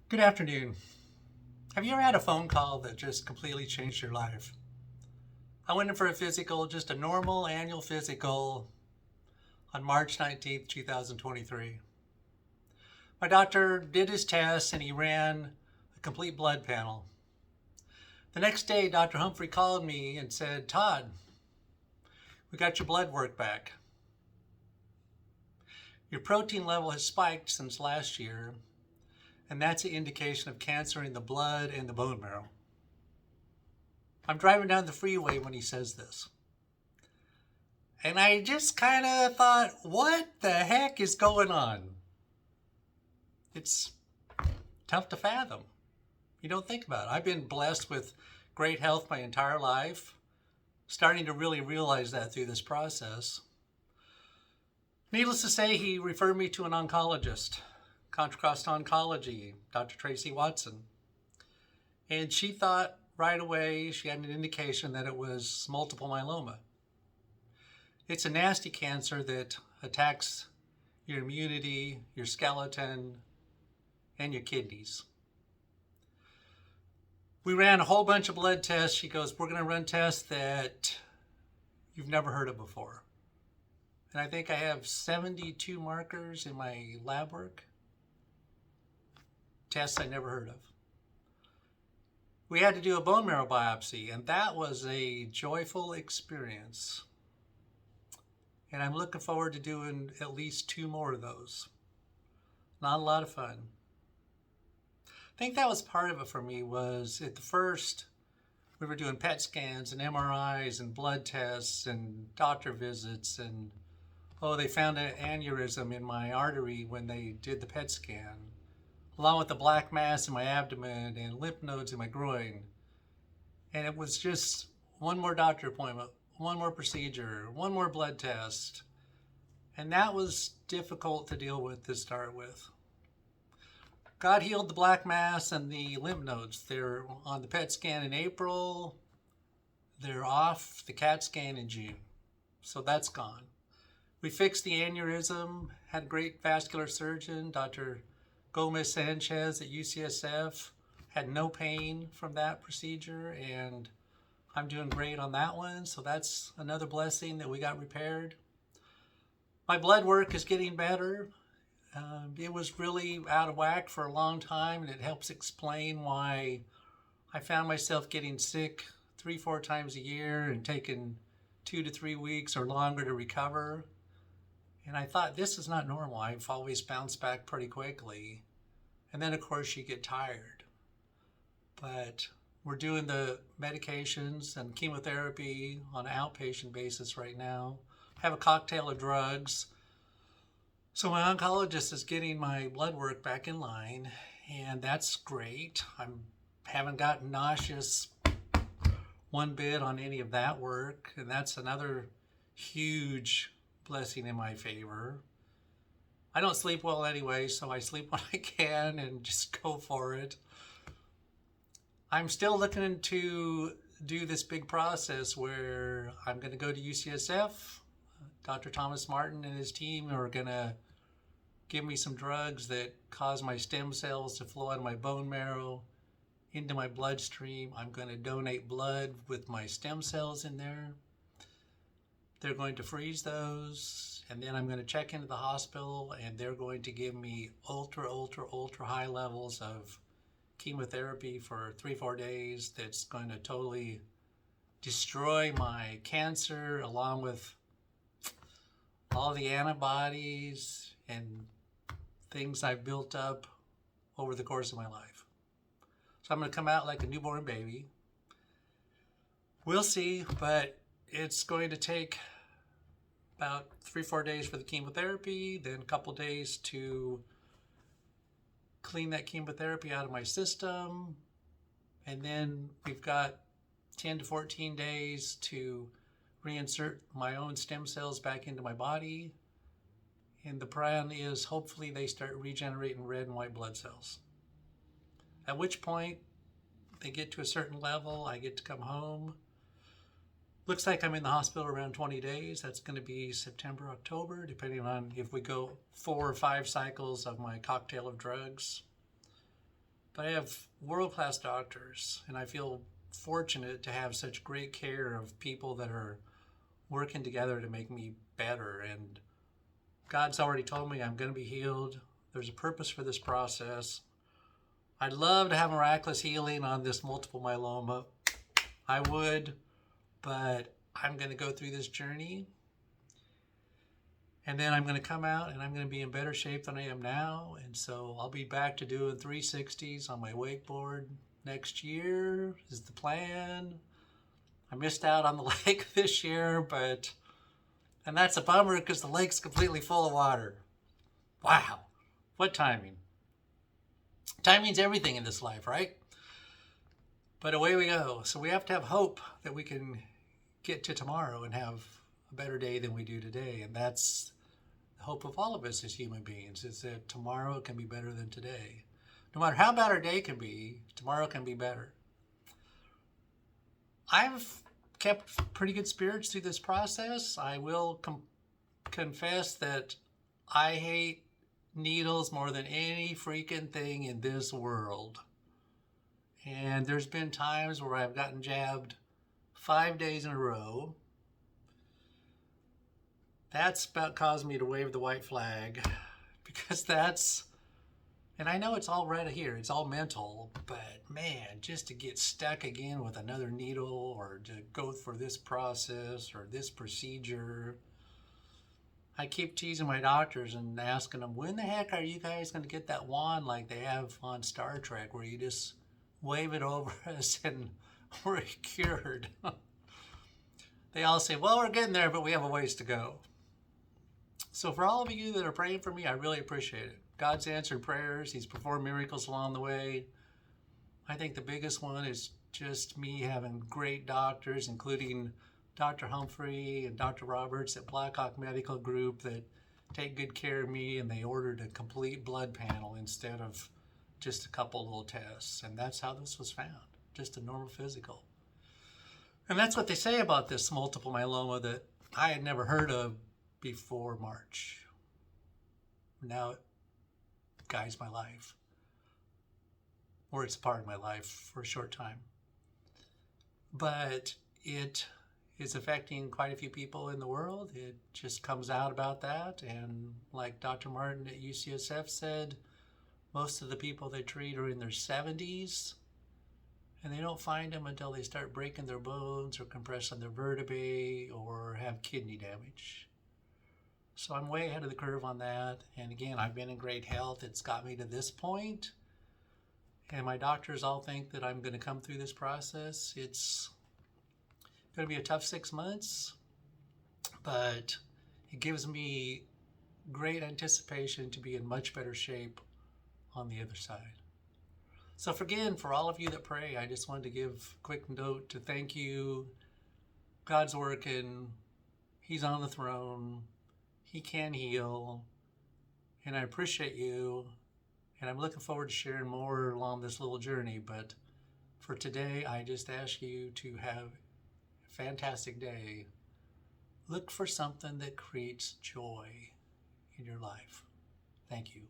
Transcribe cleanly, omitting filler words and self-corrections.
Good afternoon. Have you ever had a phone call that just completely changed your life? I went in for a physical, just a normal annual physical on March 19th, 2023. My doctor did his tests and he ran a complete blood panel. The next day, Dr. Humphrey called me and said, Todd, we got your blood work back. Your protein level has spiked since last year, and that's an indication of cancer in the blood and the bone marrow. I'm driving down the freeway when he says this. And I just kind of thought, what the heck is going on? It's tough to fathom. You don't think about it. I've been blessed with great health my entire life, starting to really realize that through this process. Needless to say, he referred me to an oncologist, Contra Costa Oncology, Dr. Tracy Watson. And she thought right away she had an indication that it was multiple myeloma. It's a nasty cancer that attacks your immunity, your skeleton, and your kidneys. We ran a whole bunch of blood tests. She goes, we're going to run tests that you've never heard of before. And I think I have 72 markers in my lab work. Tests I never heard of. We had to do a bone marrow biopsy, and that was a joyful experience. And I'm looking forward to doing at least 2 more of those. Not a lot of fun. I think that was part of it for me. Was at the first, we were doing PET scans and MRIs and blood tests and doctor visits, and they found an aneurysm in my artery when they did the PET scan, along with the black mass in my abdomen and lymph nodes in my groin. And it was just one more doctor appointment, one more procedure, one more blood test. And that was difficult to deal with to start with. God healed the black mass and the lymph nodes. They're on the PET scan in April. They're off the CAT scan in June. So that's gone. We fixed the aneurysm, had a great vascular surgeon, Dr. Gomez Sanchez at UCSF. Had no pain from that procedure, and I'm doing great on that one. So that's another blessing that we got repaired. My blood work is getting better. It was really out of whack for a long time, and it helps explain why I found myself getting sick 3-4 times a year and taking 2 to 3 weeks or longer to recover. And I thought, this is not normal. I've always bounced back pretty quickly. And then, of course, you get tired. But we're doing the medications and chemotherapy on an outpatient basis right now. I have a cocktail of drugs. So my oncologist is getting my blood work back in line, and that's great. I haven't gotten nauseous one bit on any of that work, and that's another huge blessing in my favor. I don't sleep well anyway, so I sleep when I can and just go for it. I'm still looking to do this big process where I'm going to go to UCSF. Dr. Thomas Martin and his team are going to give me some drugs that cause my stem cells to flow out of my bone marrow into my bloodstream. I'm going to donate blood with my stem cells in there. They're going to freeze those, and then I'm going to check into the hospital, and they're going to give me ultra high levels of chemotherapy for 3-4 days. That's going to totally destroy my cancer, along with all the antibodies and things I've built up over the course of my life. So I'm going to come out like a newborn baby. We'll see, but it's going to take about 3-4 days for the chemotherapy, then a couple days to clean that chemotherapy out of my system, and then we've got 10 to 14 days to reinsert my own stem cells back into my body. And the plan is hopefully they start regenerating red and white blood cells. At which point they get to a certain level, I get to come home. Looks like I'm in the hospital around 20 days. That's going to be September, October, depending on if we go 4 or 5 cycles of my cocktail of drugs. But I have world-class doctors, and I feel fortunate to have such great care of people that are working together to make me better. And God's already told me I'm going to be healed. There's a purpose for this process. I'd love to have miraculous healing on this multiple myeloma. I would, but I'm going to go through this journey. And then I'm going to come out and I'm going to be in better shape than I am now. And so I'll be back to doing 360s on my wakeboard next year is the plan. I missed out on the lake this year, and that's a bummer because the lake's completely full of water. Wow, what timing. Timing's everything in this life, right? But away we go. So we have to have hope that we can get to tomorrow and have a better day than we do today. And that's the hope of all of us as human beings, is that tomorrow can be better than today. No matter how bad our day can be, tomorrow can be better. I've kept pretty good spirits through this process. I will confess that I hate needles more than any freaking thing in this world. And there's been times where I've gotten jabbed 5 days in a row. That's about caused me to wave the white flag, because and I know it's all right here, it's all mental, but man, just to get stuck again with another needle or to go for this process or this procedure. I keep teasing my doctors and asking them, when the heck are you guys going to get that wand like they have on Star Trek, where you just wave it over us and we're cured? They all say, well, we're getting there, but we have a ways to go. So for all of you that are praying for me, I really appreciate it. God's answered prayers. He's performed miracles along the way. I think the biggest one is just me having great doctors, including Dr. Humphrey and Dr. Roberts at Blackhawk Medical Group, that take good care of me, and they ordered a complete blood panel instead of just a couple little tests. And that's how this was found, just a normal physical. And that's what they say about this multiple myeloma that I had never heard of before March. Now it guides my life, or it's a part of my life for a short time. But it is affecting quite a few people in the world. It just comes out about that. And like Dr. Martin at UCSF said, most of the people they treat are in their 70s, and they don't find them until they start breaking their bones or compressing their vertebrae or have kidney damage. So I'm way ahead of the curve on that. And again, I've been in great health. It's got me to this point. And my doctors all think that I'm going to come through this process. It's going to be a tough 6 months, but it gives me great anticipation to be in much better shape on the other side. So again, for all of you that pray, I just wanted to give a quick note to thank you. God's working. He's on the throne. He can heal. And I appreciate you. And I'm looking forward to sharing more along this little journey. But for today, I just ask you to have a fantastic day. Look for something that creates joy in your life. Thank you.